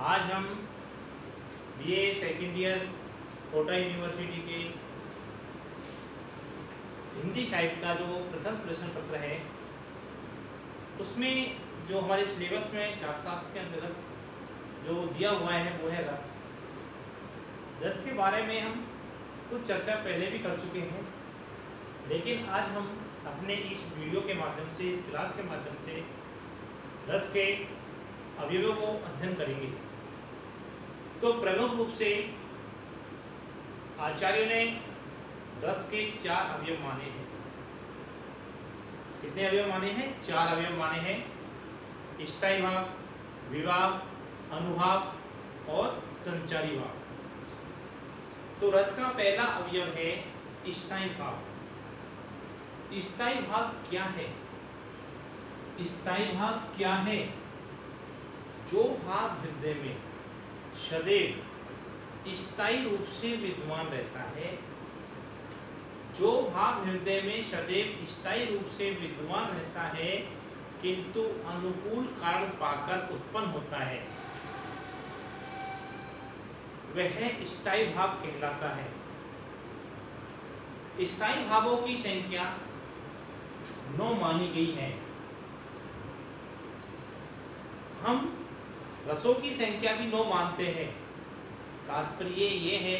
आज हम BA second year Kota university के हिंदी साहित्य का जो प्रथम प्रश्न पत्र है उसमें जो हमारे सिलेबस में काव्यशास्त्र के अंतर्गत जो दिया हुआ है वो है रस। रस के बारे में हम कुछ चर्चा पहले भी कर चुके हैं, लेकिन आज हम अपने इस वीडियो के माध्यम से, इस क्लास के माध्यम से रस के अवयवों को अध्ययन करेंगे। तो प्रमुख रूप से आचार्यों ने रस के 4 अवयव माने हैं। कितने अवयव माने हैं? 4 अवयव माने हैं। स्थायी भाव, विभाव, अनुभाव और संचारी भाव। तो रस का पहला अवयव है स्थायी भाव। स्थायी भाव क्या है? स्थायी भाव क्या है? जो भाव हृदय में सदैव स्थायी रूप से विद्यमान रहता है, जो भाव हृदय में सदैव स्थायी रूप से विद्यमान रहता है किंतु अनुकूल कारण पाकर उत्पन्न होता है, वह स्थायी भाव कहलाता है। स्थायी भावों की संख्या 9 मानी गई है। हम रसों की संख्या भी 9 मानते हैं। तात्पर्य ये है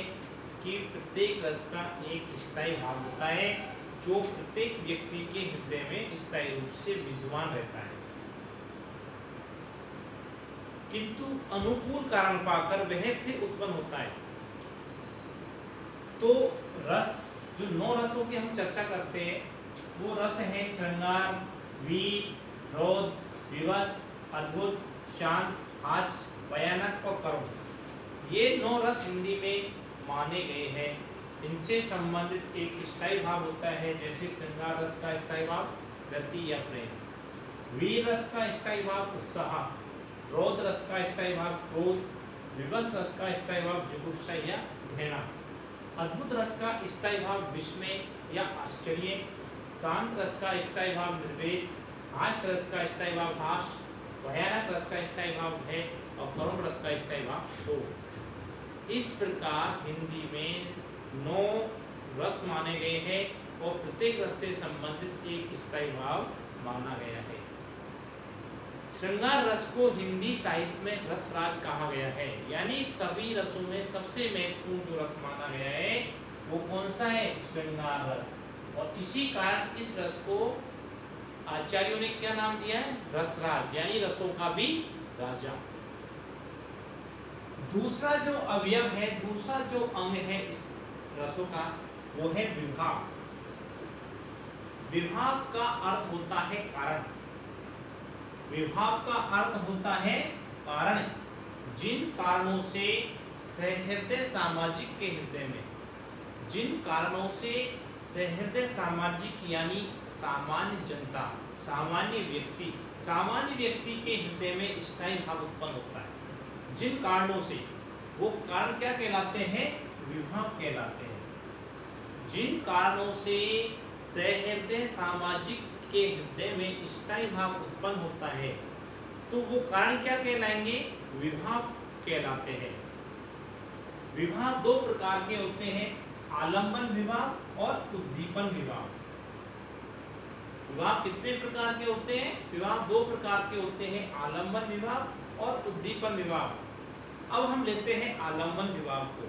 कि प्रत्येक रस का एक स्थायी भाव होता है जो प्रत्येक व्यक्ति के हृदय में स्थायी रूप से विद्यमान रहता है, किंतु अनुकूल कारण पाकर वह फिर उत्पन्न होता है। तो रस, जो 9 रसों की हम चर्चा करते हैं वो रस है श्रृंगार, वीर, क्रोध, विवश, अद्भुत, शांत, हास्य, भयानक और करुण। ये 9 रस हिंदी में माने गए हैं। इनसे संबंधित एक स्थायी भाव होता है, जैसे श्रृंगार रस का स्थायी भाव रति या प्रेम, वीर रस का स्थायी भाव उत्साह, क्रोध रस का स्थायी भाव क्रोध, विवश रस का स्थायी भाव जुगुप्सा या घृणा, अद्भुत रस का स्थायी भाव विस्मय या आश्चर्य, शांत रस का स्थायी भाव निर्वेद, हास्य रस का स्थायी भाव हास, भयानक रस का स्थायी भाव भय और करुण रस का स्थायी भाव शोक। इस प्रकार हिंदी में 9 रस माने गए हैं और प्रत्येक रस से संबंधित एक स्थायी भाव माना गया है। श्रृंगार रस को हिंदी साहित्य में रसराज कहा गया है, यानी सभी रसों में सबसे महत्वपूर्ण जो रस माना गया है वो कौन सा है? श्रृंगार रस। और इसी कारण इस रस को आचार्यों ने क्या नाम दिया है? रसराज, यानी रसों का भी राजा। दूसरा जो अवयव है, दूसरा जो अंग है इस रसों का वो है विभाव। विभाव का अर्थ होता है कारण। विभाव का अर्थ होता है कारण। जिन कारणों से सहृदय सामाजिक के हृदय में, जिन कारणों से सहृदय सामाजिक यानी सामान्य जनता, सामान्य व्यक्ति के हृदय में स्थायी भाव उत्पन्न होता है, जिन कारणों से, वो कारण क्या कहलाते हैं? विभाव कहलाते हैं। जिन कारणों से सहृदय सामाजिक के हृदय में स्थायी भाव उत्पन्न होता है तो वो कारण क्या कहलाएंगे? विभाव कहलाते हैं। विभाव 2 प्रकार के होते हैं, आलंबन विभाव और उद्दीपन विभाव। विभाव कितने प्रकार के होते हैं? विभाव 2 प्रकार के होते हैं, आलंबन विभाव और उद्दीपन विभाव। अब हम लेते हैं आलंबन विभाव को।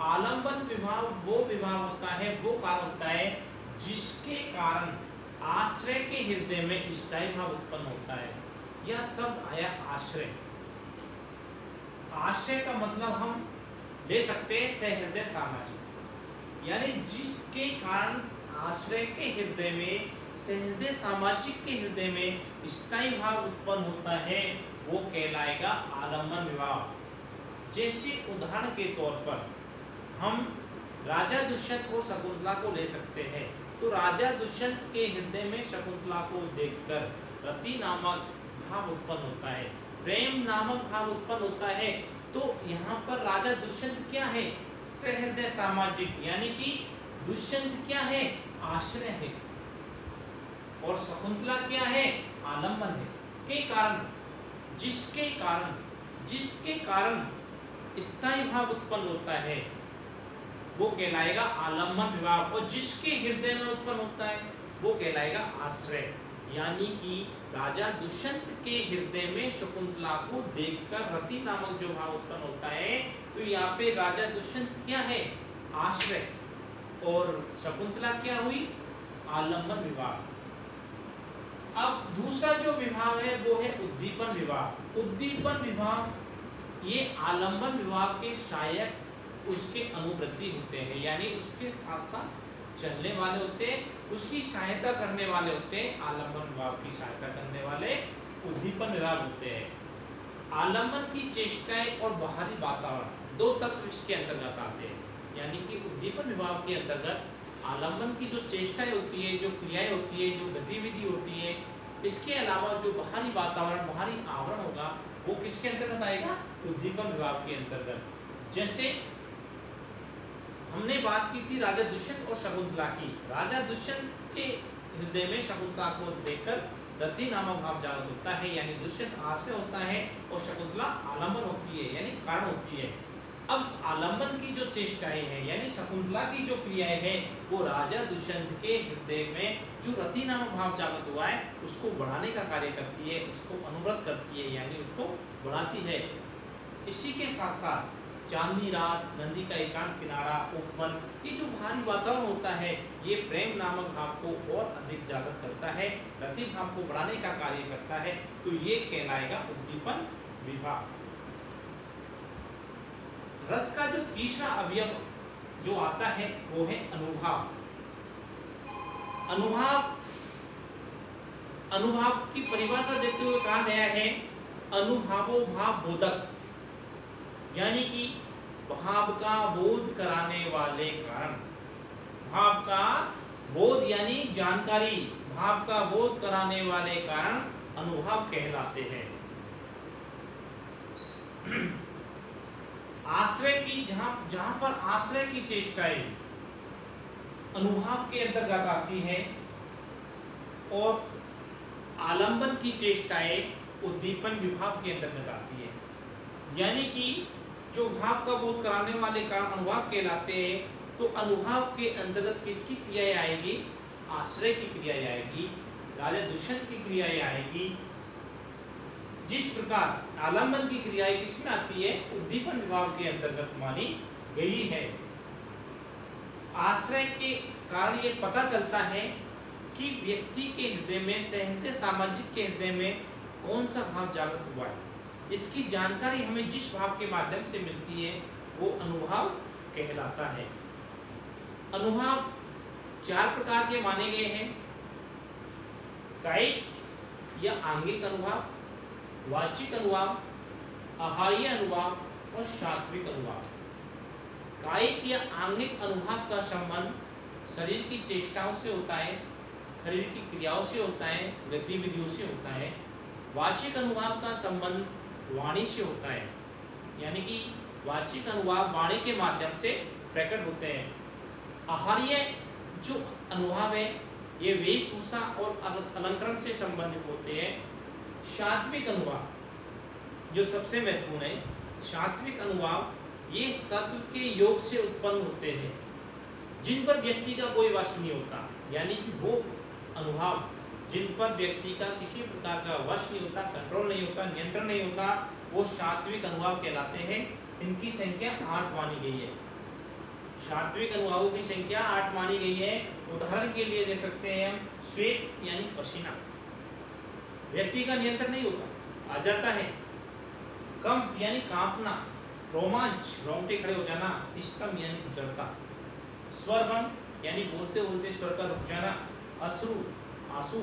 आलंबन विभाव वो विभाव होता है, वो कारण होता है जिसके कारण आश्रय के हृदय में स्थायी भाव उत्पन्न होता है। यह शब्द आया आश्रय। आश्रय का मतलब हम ले सकते हैं सहृदय सामाजिक, यानी जिसके कारण आश्रय के हृदय में, सहृदय सामाजिक के हृदय में स्थायी भाव उत्पन्न होता है वो कहलाएगा आलंबन विभाव। जैसे उदाहरण के तौर पर हम राजा दुष्यंत और शकुंतला को ले सकते हैं। तो राजा दुष्यंत के हृदय में शकुंतला को देखकर रति नामक भाव उत्पन्न होता है, प्रेम नामक भाव उत्पन्न होता है। तो यहाँ पर राजा दुष्यंत क्या है? सहृदय सामाजिक, यानी कि दुष्यंत क्या है? आश्रय है, और शकुंतला क्या है? आलंबन है। के कारण, जिसके कारण जिसके कारण स्थायी भाव उत्पन्न होता है वो कहलाएगा आलम्बन विभाव, और जिसके हृदय में उत्पन्न होता है वो कहलाएगा आश्रय। यानी कि राजा दुष्यंत के हृदय में शकुंतला को देखकर रति नामक जो भाव उत्पन्न होता है, तो यहाँ पे राजा दुष्यंत क्या है, आश्रय, और शकुंतला क्या हुई, आलम्बन विभाव। अब दूसरा जो विभाव है वो है उद्दीपन विभाव। उद्दीपन विभाव ये आलम्बन विभाव के सहायक उसके अनुवृत्ति होते हैं, यानी उसके साथ साथ चलने वाले होते हैं, उसकी सहायता करने वाले होते हैं। आलम्बन विभाव की सहायता करने वाले उद्दीपन विभाव होते हैं। आलम्बन की चेष्टाएं और बाहरी वातावरण दो तत्व इसके अंतर्गत आते हैं, यानी कि उद्दीपन विभाव के अंतर्गत आलम्बन की जो चेष्टाएं होती है, जो क्रियाएं होती है, जो गतिविधि होती है, इसके अलावा जो बाहरी वातावरण, बाहरी आवरण होगा वो किसके अंतर्गत आएगा, उद्दीपन विभाव के अंतर्गत। जैसे हमने बात की थी राजा दुष्यंत और शकुंतला की। राजा दुष्यंत के हृदय में शकुंतला को देखकर रति नामक भाव जागृत होता है, यानी दुष्यंत आश्रय होता है और शकुंतला आलम्बन होती है, यानी कारण होती है। अब आलम्बन की जो चेष्टाएं हैं, यानी शकुंतला की जो क्रियाएं हैं, वो राजा दुष्यंत के हृदय में जो रति नामक भाव जागृत हुआ है उसको बढ़ाने का कार्य करती है, उसको अनुव्रत करती है, यानी उसको बढ़ाती है। इसी के साथ साथ चांदनी रात, नंदी का एकांत किनारा, उपवन, ये जो भारी वातावरण होता है ये प्रेम नामक भाव को और अधिक जागृत करता है, रति भाव को बढ़ाने का कार्य करता है, तो ये कहलाएगा उद्दीपन विभाव। रस का जो तीसरा अवयव जो आता है वो है अनुभाव। अनुभाव की परिभाषा देते हुए कहा गया है अनुभावो भाव बोधक, यानी कि भाव का बोध कराने वाले कारण। भाव का बोध यानी जानकारी, भाव का बोध कराने वाले कारण अनुभाव कहलाते हैं। आश्रय की जहां पर आश्रय की चेष्टाएं अनुभाव के अंतर्गत आती है और आलंबन की चेष्टाएं उद्दीपन विभाव के अंतर्गत आती है, यानी कि जो भाव का बोध कराने वाले कारण अनुभाव कहलाते हैं, तो अनुभाव के अंतर्गत किसकी क्रियाएं आएगी, आश्रय की क्रियाएं आएगी, राजा दुष्यंत की क्रियाएं आएगी। जिस प्रकार आलंबन की क्रियाएं किसमें आती है, उद्दीपन विभाव के अंतर्गत मानी गई है। आश्रय के कारण ये पता चलता है कि व्यक्ति के हृदय में, सहृदय सामाजिक के हृदय में कौन सा भाव जागृत हुआ है। इसकी जानकारी हमें जिस भाव के माध्यम से मिलती है वो अनुभाव कहलाता है। अनुभाव चार प्रकार के माने गए हैं, कायिक या आंगिक अनुभाव, वाचिक अनुभाव, आहार्य अनुभाव और सात्विक अनुभाव। कायिक या आंगिक अनुभाव का संबंध शरीर की चेष्टाओं से होता है, शरीर की क्रियाओं से होता है, गतिविधियों से होता है। वाचिक अनुभाव का संबंध वाणी से होता है, यानी कि वाचिक अनुभाव वाणी के माध्यम से प्रकट होते हैं। आहार्य जो अनुभाव है ये वेशभूषा और अलंकरण से संबंधित होते हैं। सात्विक अनुभाव जो सबसे महत्वपूर्ण है, सात्विक अनुभाव ये सत्व के योग से उत्पन्न होते हैं, जिन पर व्यक्ति का कोई वश नहीं होता, यानी कि वो अनुभाव जिन पर व्यक्ति का किसी प्रकार का वश नहीं होता, कंट्रोल नहीं होता, नियंत्रण नहीं होता, वो सात्विक अनुभाव कहलाते हैं। इनकी संख्या 8 मानी गई है। सात्विक अनुभावों की संख्या 8 मानी गई है। उदाहरण के लिए देख सकते हैं हम, श्वेत यानी पसीना, व्यक्ति का नियंत्रण नहीं होता, आ जाता है। कंप यानी कांपना, रोमांच रोंगटे खड़े हो जाना, स्तम यानी जड़ता, स्वरभंग यानी बोलते बोलते स्वर का रुक जाना, अश्रु आंसू,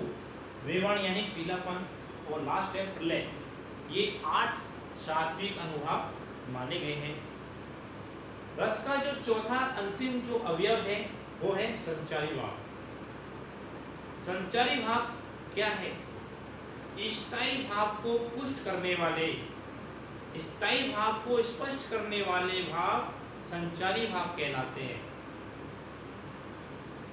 वेवण यानी पीलापन, और लास्ट है प्रलय। ये 8 सात्विक अनुभाव माने गए हैं। रस का जो चौथा अंतिम जो अवयव है वो है संचारी भाव। संचारी भाव क्या है? स्थायी भाव को पुष्ट करने वाले, स्थायी भाव को स्पष्ट करने वाले भाव संचारी भाव कहलाते हैं।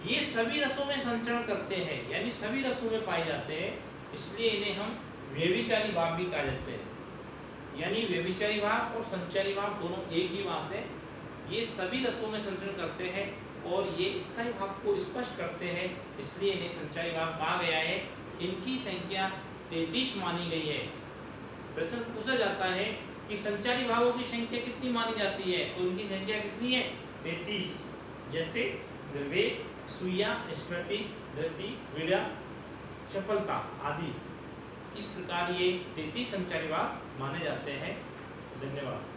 ये सभी रसों में संचरण करते हैं, यानी सभी रसों में पाए जाते हैं, इसलिए इन्हें हम व्यभिचारी भाव भी कहा जाते हैं। यानी व्यभिचारी भाव और संचारी भाव दोनों एक ही बात है। ये सभी रसों में संचरण करते हैं और ये स्थायी भाव को स्पष्ट करते हैं, इसलिए इन्हें संचारी भाव कहा गया है। इनकी संख्या 33 मानी गई है। प्रश्न पूछा जाता है कि संचारी भावों की संख्या कितनी मानी जाती है, तो उनकी संख्या कितनी है? 33। जैसे विवेक, सुइया, स्मृति, धृति, वीड़ा, चपलता आदि। इस प्रकार ये 33 संचारी भाव माने जाते हैं। धन्यवाद।